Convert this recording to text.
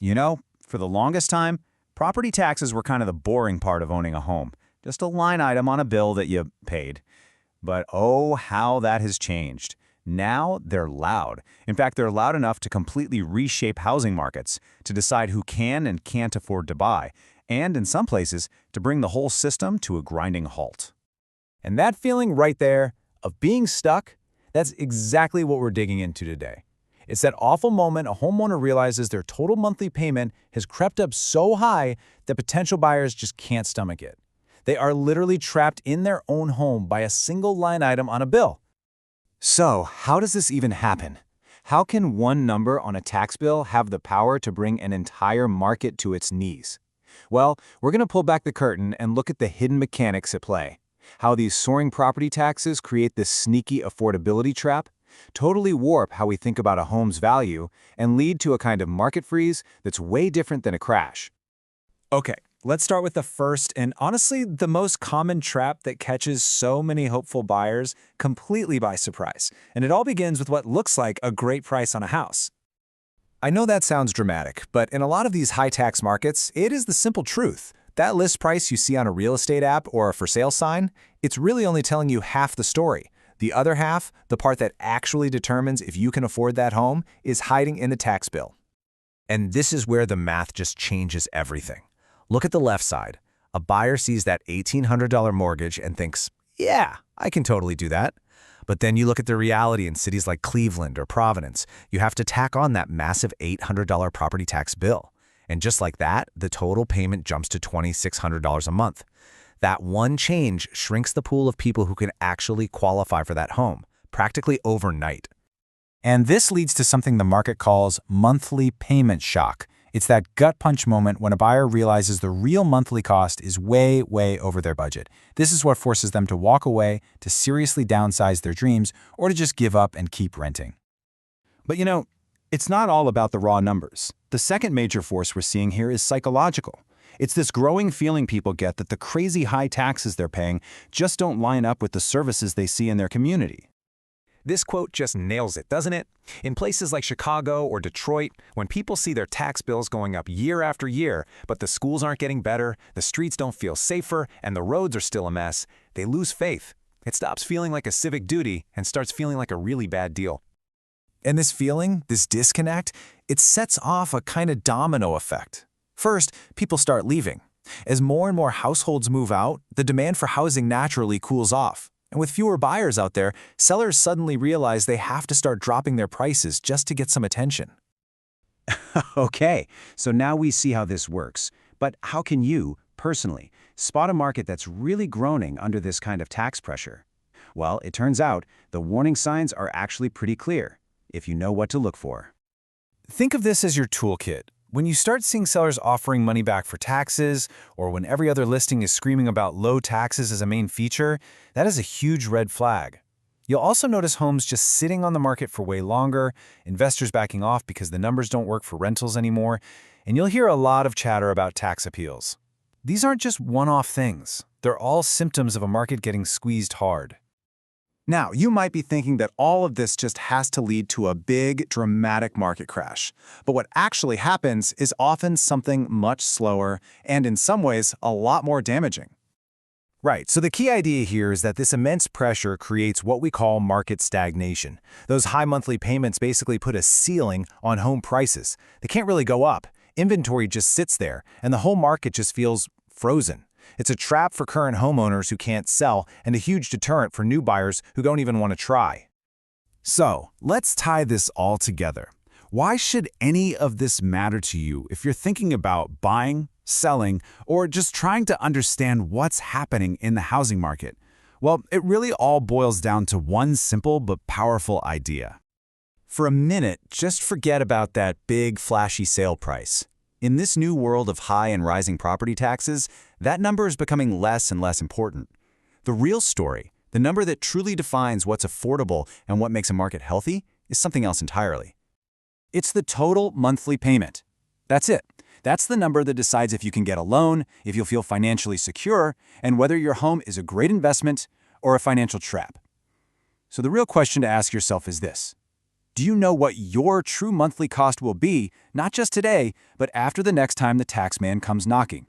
You know, for the longest time, property taxes were kind of the boring part of owning a home. Just a line item on a bill that you paid. But oh, how that has changed. Now they're loud. In fact, they're loud enough to completely reshape housing markets, to decide who can and can't afford to buy, and in some places, to bring the whole system to a grinding halt. And that feeling right there of being stuck, that's exactly what we're digging into today. It's that awful moment a homeowner realizes their total monthly payment has crept up so high that potential buyers just can't stomach it. They are literally trapped in their own home by a single line item on a bill. So, how does this even happen? How can one number on a tax bill have the power to bring an entire market to its knees? Well, we're going to pull back the curtain and look at the hidden mechanics at play. How these soaring property taxes create this sneaky affordability trap, totally warp how we think about a home's value, and lead to a kind of market freeze that's way different than a crash. Okay, let's start with the first and honestly the most common trap that catches so many hopeful buyers completely by surprise. And it all begins with what looks like a great price on a house. I know that sounds dramatic, but in a lot of these high-tax markets, it is the simple truth. That list price you see on a real estate app or a for sale sign, it's really only telling you half the story. The other half, the part that actually determines if you can afford that home, is hiding in the tax bill. And this is where the math just changes everything. Look at the left side. A buyer sees that $1,800 mortgage and thinks, yeah, I can totally do that. But then you look at the reality in cities like Cleveland or Providence, you have to tack on that massive $800 property tax bill. And just like that, the total payment jumps to $2,600 a month. That one change shrinks the pool of people who can actually qualify for that home, practically overnight. And this leads to something the market calls monthly payment shock. It's that gut punch moment when a buyer realizes the real monthly cost is way, way over their budget. This is what forces them to walk away, to seriously downsize their dreams, or to just give up and keep renting. But you know, it's not all about the raw numbers. The second major force we're seeing here is psychological. It's this growing feeling people get that the crazy high taxes they're paying just don't line up with the services they see in their community. This quote just nails it, doesn't it? In places like Chicago or Detroit, when people see their tax bills going up year after year, but the schools aren't getting better, the streets don't feel safer, and the roads are still a mess, they lose faith. It stops feeling like a civic duty and starts feeling like a really bad deal. And this feeling, this disconnect, it sets off a kind of domino effect. First, people start leaving. As more and more households move out, the demand for housing naturally cools off. And with fewer buyers out there, sellers suddenly realize they have to start dropping their prices just to get some attention. Okay, so now we see how this works. But how can you, personally, spot a market that's really groaning under this kind of tax pressure? Well, it turns out the warning signs are actually pretty clear, if you know what to look for. Think of this as your toolkit. When you start seeing sellers offering money back for taxes, or when every other listing is screaming about low taxes as a main feature, that is a huge red flag. You'll also notice homes just sitting on the market for way longer, investors backing off because the numbers don't work for rentals anymore, and you'll hear a lot of chatter about tax appeals. These aren't just one-off things. They're all symptoms of a market getting squeezed hard. Now, you might be thinking that all of this just has to lead to a big, dramatic market crash. But what actually happens is often something much slower and, in some ways, a lot more damaging. Right, so the key idea here is that this immense pressure creates what we call market stagnation. Those high monthly payments basically put a ceiling on home prices. They can't really go up. Inventory just sits there, and the whole market just feels frozen. It's a trap for current homeowners who can't sell and a huge deterrent for new buyers who don't even want to try. So, let's tie this all together. Why should any of this matter to you if you're thinking about buying, selling, or just trying to understand what's happening in the housing market? Well, it really all boils down to one simple but powerful idea. For a minute, just forget about that big, flashy sale price. In this new world of high and rising property taxes, that number is becoming less and less important. The real story, the number that truly defines what's affordable and what makes a market healthy, is something else entirely. It's the total monthly payment. That's it. That's the number that decides if you can get a loan, if you'll feel financially secure, and whether your home is a great investment or a financial trap. So the real question to ask yourself is this: Do you know what your true monthly cost will be, not just today, but after the next time the tax man comes knocking?